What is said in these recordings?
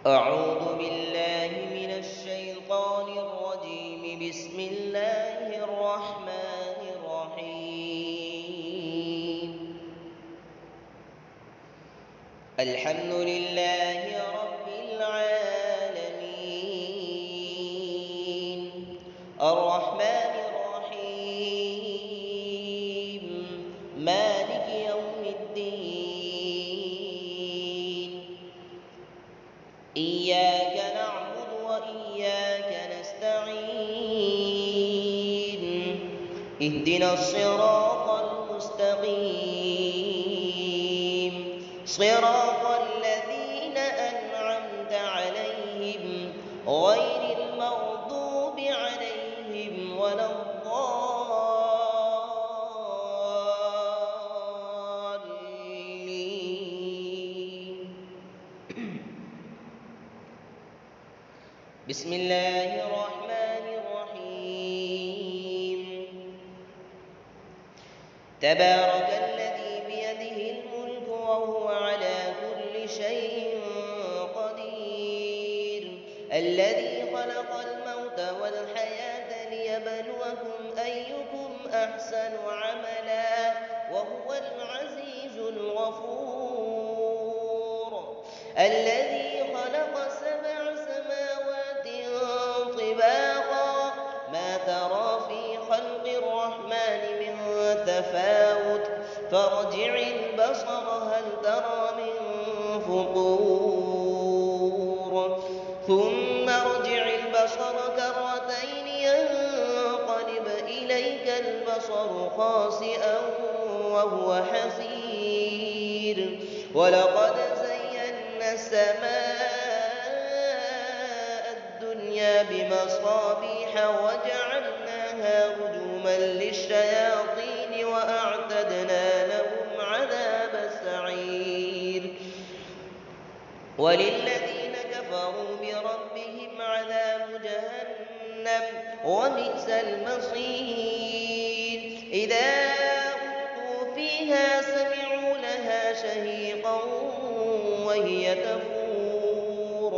أعوذ بالله من الشيطان الرجيم. بسم الله الرحمن الرحيم. الحمد لله رب العالمين، الرحمن الرحيم، مالك يوم الدين. إياك نعبد وإياك نستعين. اهدنا الصراط المستقيم، صراط الذين أنعمت عليهم غير المغضوب عليهم ولا الضالين. بسم الله الرحمن الرحيم. تبارك الذي بيده الملك وهو على كل شيء قدير، الذي خلق الموت والحياة ليبلوكم أيكم أحسن عملا وهو العزيز الغفور، الذي خلق 7 سماوات طباقا ما ترى في خلق الرحمن من تفاوت فارجع البصر هل ترى من فطور ثم ارجع البصر كرتين ينقلب إليك البصر خاسئا وهو حسير، ولقد زينا السماء الدنيا بمصابيح وجعلناها رجوما للشياطين وأعتدنا لهم عذاب السعير، وللذين كفروا بربهم عذاب جهنم وبئس المصير. إذا ألقوا فيها سمعوا لها شهيقا وهي تفور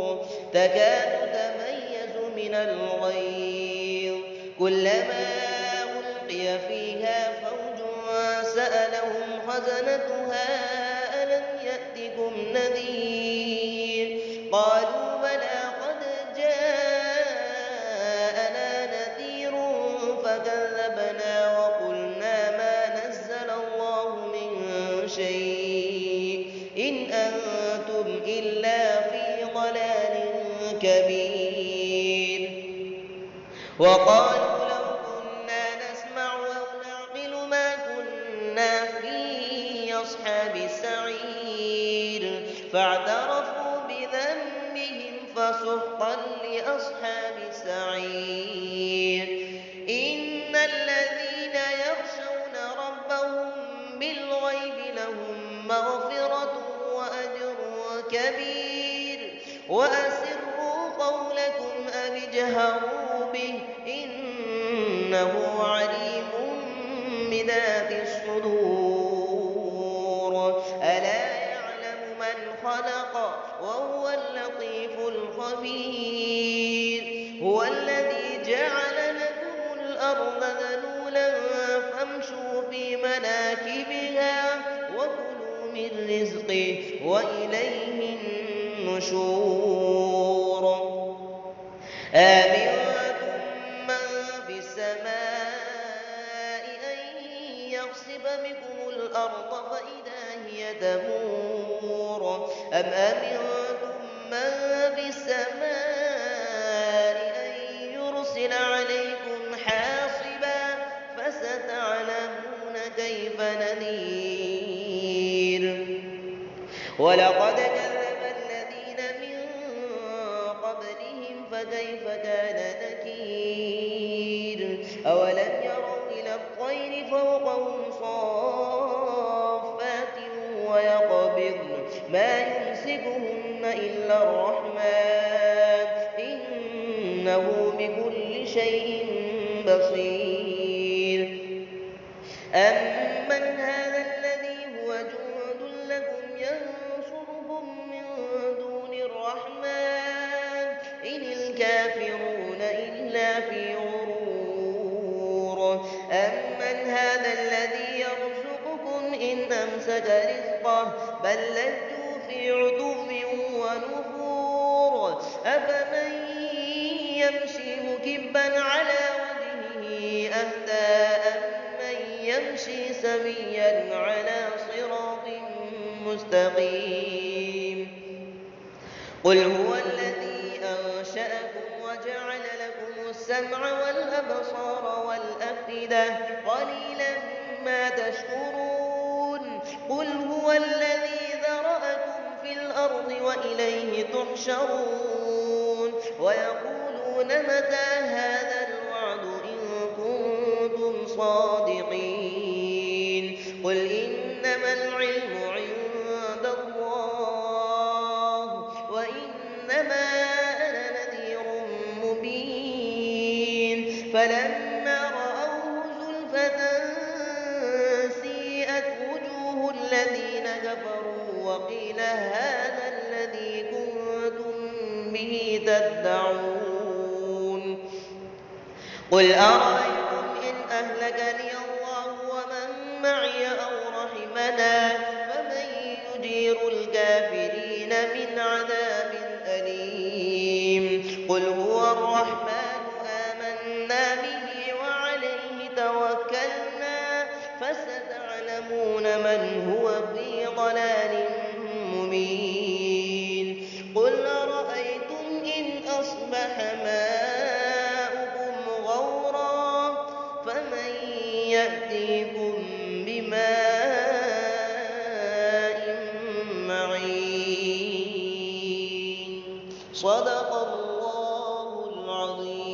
تكاد تميز من الغيظ، كلما ألقي فيها فوج سألهم خزنتها ألم يأتكم نذير، قالوا بلى قد جاءنا نذير فكذبنا وقلنا ما نزل الله من شيء إن أنتم إلا في ضلال كبير. وقالوا لو كنا نسمع أو نعقل ما كنا في أصحاب السعير، فاعترفوا بذنبهم فسحقا لأصحاب السعير. إن الذين يخشون ربهم بالغيب لهم مغفرة وأجر كبير، وأسروا قولكم أو اجهروا به إنه عليم بذات الصدور. ألا يعلم من خلق وهو اللطيف الخبير. هو الذي جعل لكم الأرض ذلولا فامشوا في مناكبها وكلوا من رزقه وإليه النشور. أأمنتم من في السماء أن يخسف بكم الأرض فإذا هي تمور، أم أمنتم من في السماء أن يرسل عليكم حاصبا فستعلمون كيف نذير. ولقد كذب الذين من قبلهم فكيف كان نكير. أولم يروا إلى الطير فوقهم صافات ويقبضن ما يمسكهن إلا الرحمن إنه بكل شيء بصير. أمن هذا الذي هو جند لكم ينصركم من دون الرحمن الكافرون إلا في غرور أمن هذا الذي يرزقكم إن أمسك رزقه بل لجوا في عتو ونفور أفمن يمشي مكبا على وجهه أهدى أمن يمشي سويا على صراط مستقيم قل هو الذي أنشأكم وجعل لكم السمع والأبصار والأفئدة قليلا ما تشكرون قل هو الذي ذرأكم في الأرض وإليه تحشرون ويقولون متى هذا الوعد إن كنتم صادقين قل إنما العلم عند الله وإنما أنا نذير مبين فلما رأوه زلفة سيئت وجوه الذين كفروا وقيل هذا الذي كنتم به تدعون قل أرأيتم إن أهلكني الله ومن معي أو رحمنا فمن يجير الكافرين من عذاب أليم قل هو الرحمن آمنا به وعليه توكلنا فستعلمون من هو في ضلال مبين قل أرأيتم إن أصبح ماؤكم غورا فمن يأتيكم بماء معين صدق الله العظيم.